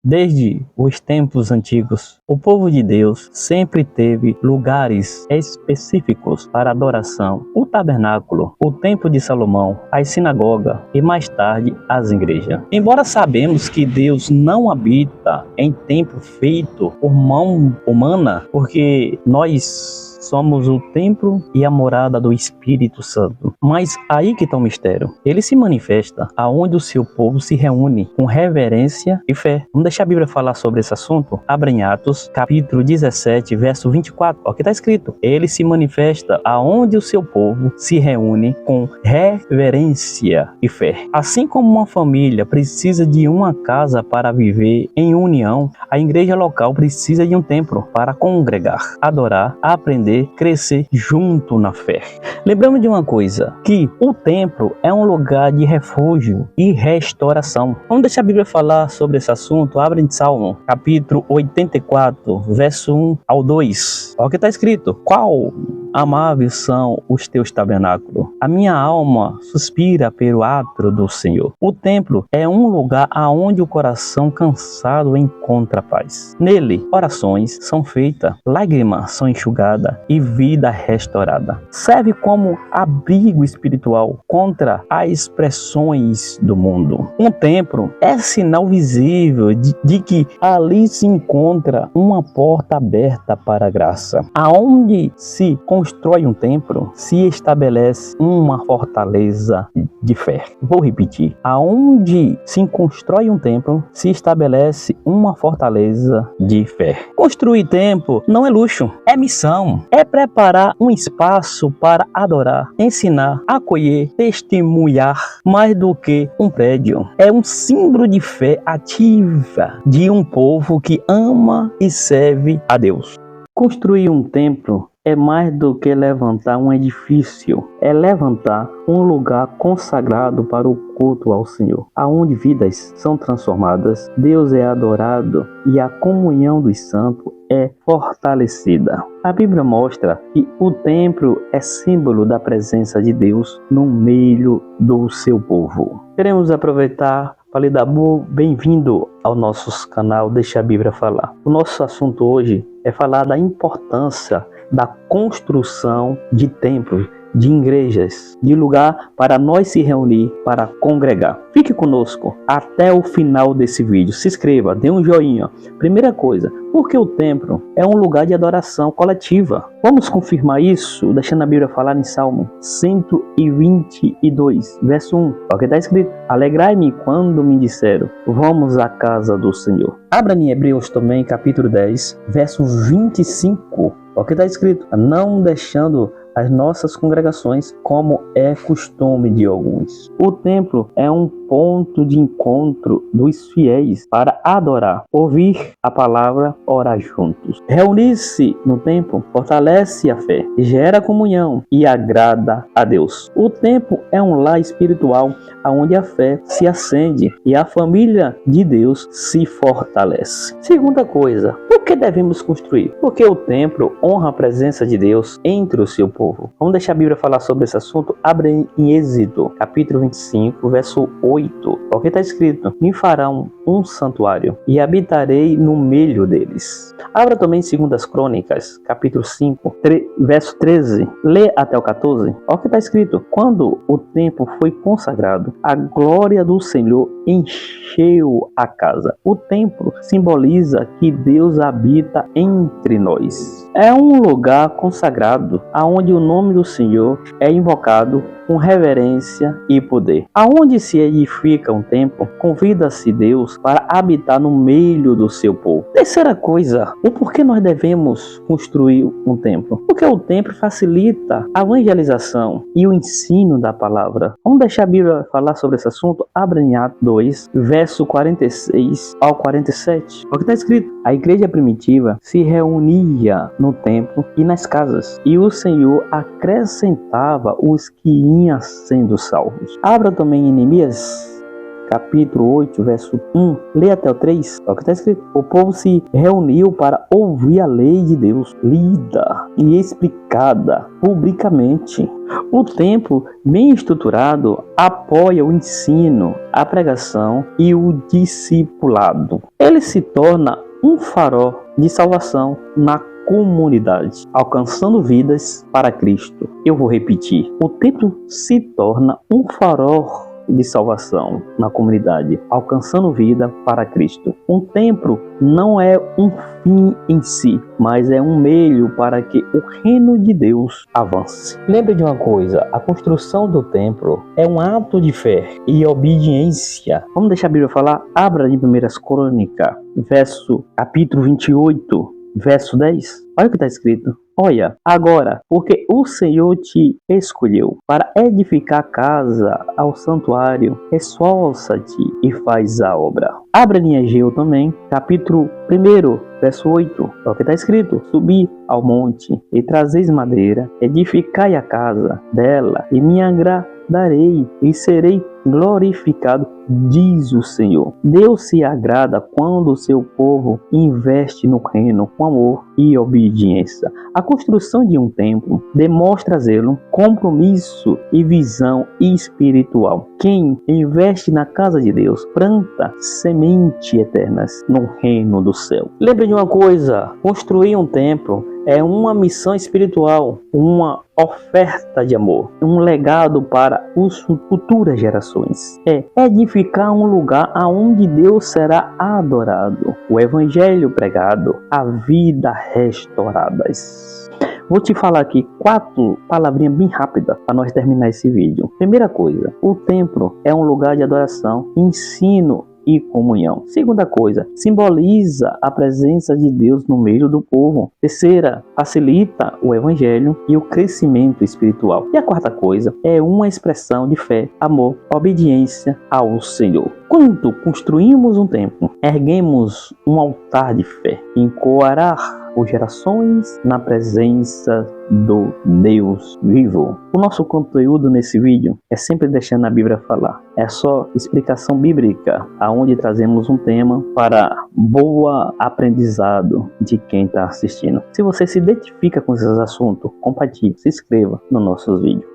Desde os tempos antigos, o povo de Deus sempre teve lugares específicos para adoração: o tabernáculo, o templo de Salomão, a sinagoga e mais tarde as igrejas. Embora sabemos que Deus não habita em templo feito por mão humana, porque nós somos o templo e a morada do Espírito Santo. Mas aí que está o mistério. Ele se manifesta aonde o seu povo se reúne com reverência e fé. Vamos deixar a Bíblia falar sobre esse assunto? Abra em Atos, capítulo 17, verso 24. Olha o que está escrito. Ele se manifesta aonde o seu povo se reúne com reverência e fé. Assim como uma família precisa de uma casa para viver em união, a igreja local precisa de um templo para congregar, adorar, aprender, crescer junto na fé. Lembramos de uma coisa, que o templo é um lugar de refúgio e restauração. Vamos deixar a Bíblia falar sobre esse assunto. Abre em Salmo, capítulo 84, verso 1 ao 2. Olha o que está escrito. Qual amáveis são os teus tabernáculos. A minha alma suspira pelo átrio do Senhor. O templo é um lugar aonde o coração cansado encontra paz. Nele, orações são feitas, lágrimas são enxugadas e vida restaurada. Serve como abrigo espiritual contra as expressões do mundo. Um templo é sinal visível de que ali se encontra uma porta aberta para a graça. Aonde se constrói um templo, se estabelece uma fortaleza de fé. Vou repetir. Aonde se constrói um templo, se estabelece uma fortaleza de fé. Construir templo não é luxo, é missão. É preparar um espaço para adorar, ensinar, acolher, testemunhar. Mais do que um prédio. É um símbolo de fé ativa de um povo que ama e serve a Deus. Construir um templo é mais do que levantar um edifício, é levantar um lugar consagrado para o culto ao Senhor, aonde vidas são transformadas, Deus é adorado e a comunhão dos santos é fortalecida. A Bíblia mostra que o templo é símbolo da presença de Deus no meio do seu povo. Queremos aproveitar para lhe dar bem-vindo ao nosso canal Deixa a Bíblia Falar. O nosso assunto hoje é falar da importância da construção de templos, de igrejas, de lugar para nós se reunir, para congregar. Fique conosco até o final desse vídeo. Se inscreva, dê um joinha. Primeira coisa, porque o templo é um lugar de adoração coletiva. Vamos confirmar isso, deixando a Bíblia falar em Salmo 122, verso 1. Olha o que está escrito. Alegrai-me quando me disseram, vamos à casa do Senhor. Abra em Hebreus também, capítulo 10, verso 25. Olha o que está escrito. Não deixando as nossas congregações, como é costume de alguns. O templo é um ponto de encontro dos fiéis para adorar, ouvir a palavra, orar juntos. Reunir-se no templo fortalece a fé, gera comunhão e agrada a Deus. O templo é um lar espiritual onde a fé se acende e a família de Deus se fortalece. Segunda coisa, por que devemos construir? Porque o templo honra a presença de Deus entre o seu povo. Vamos deixar a Bíblia falar sobre esse assunto. Abre em Êxodo, capítulo 25, verso 8. O que está escrito? Me farão um santuário e habitarei no meio deles. Abra também em 2 Crônicas, capítulo 5, verso 13. Lê até o 14. O que está escrito? Quando o templo foi consagrado, a glória do Senhor encheu a casa. O templo simboliza que Deus habita entre nós. É um lugar consagrado, aonde o nome do Senhor é invocado com reverência e poder. Aonde se edifica um templo, convida-se Deus para habitar no meio do seu povo. Terceira coisa, o porquê nós devemos construir um templo? Porque o templo facilita a evangelização e o ensino da palavra. Vamos deixar a Bíblia falar sobre esse assunto? Abra em Atos 2, verso 46 ao 47. O que está escrito? A igreja primitiva se reunia no templo e nas casas, e o Senhor acrescentava os que iam sendo salvos. Abra também em Neemias, capítulo 8, verso 1, lê até o 3, é o que está escrito. O povo se reuniu para ouvir a lei de Deus, lida e explicada publicamente. O templo bem estruturado apoia o ensino, a pregação e o discipulado. Ele se torna um farol de salvação na comunidade, alcançando vidas para Cristo. Eu vou repetir: o templo se torna um farol de salvação na comunidade, alcançando vida para Cristo. Um templo não é um fim em si, mas é um meio para que o reino de Deus avance. Lembre de uma coisa: a construção do templo é um ato de fé e obediência. Vamos deixar a Bíblia falar? Abra em 1 Crônicas, capítulo 28, verso 10. Olha o que está escrito. Olha, agora, porque o Senhor te escolheu para edificar a casa ao santuário, esforça-te e faz a obra. Abra em Ageu também, capítulo 1, verso 8. É o que está escrito. Subi ao monte e trazeis madeira, edificai a casa dela e me agradarei e serei glorificado, diz o Senhor. Deus se agrada quando o seu povo investe no reino com amor e obediência. A construção de um templo demonstra zelo, compromisso e visão espiritual. Quem investe na casa de Deus planta sementes eternas no reino do céu. Lembre de uma coisa: construir um templo é uma missão espiritual, uma oferta de amor, um legado para as futuras gerações. É edificar um lugar aonde Deus será adorado, o evangelho pregado, a vida restauradas. Vou te falar aqui 4 palavrinhas bem rápidas para nós terminar esse vídeo. Primeira coisa: o templo é um lugar de adoração, ensino e comunhão. Segunda coisa: simboliza a presença de Deus no meio do povo. Terceira: facilita o evangelho e o crescimento espiritual. E a quarta coisa: é uma expressão de fé, amor, obediência ao Senhor. Quando construímos um templo, erguemos um altar de fé, encorar por gerações na presença do Deus vivo. O nosso conteúdo nesse vídeo é sempre deixando a Bíblia falar. É só explicação bíblica, aonde trazemos um tema para boa aprendizado de quem está assistindo. Se você se identifica com esses assuntos, compartilhe, se inscreva nos nossos vídeos.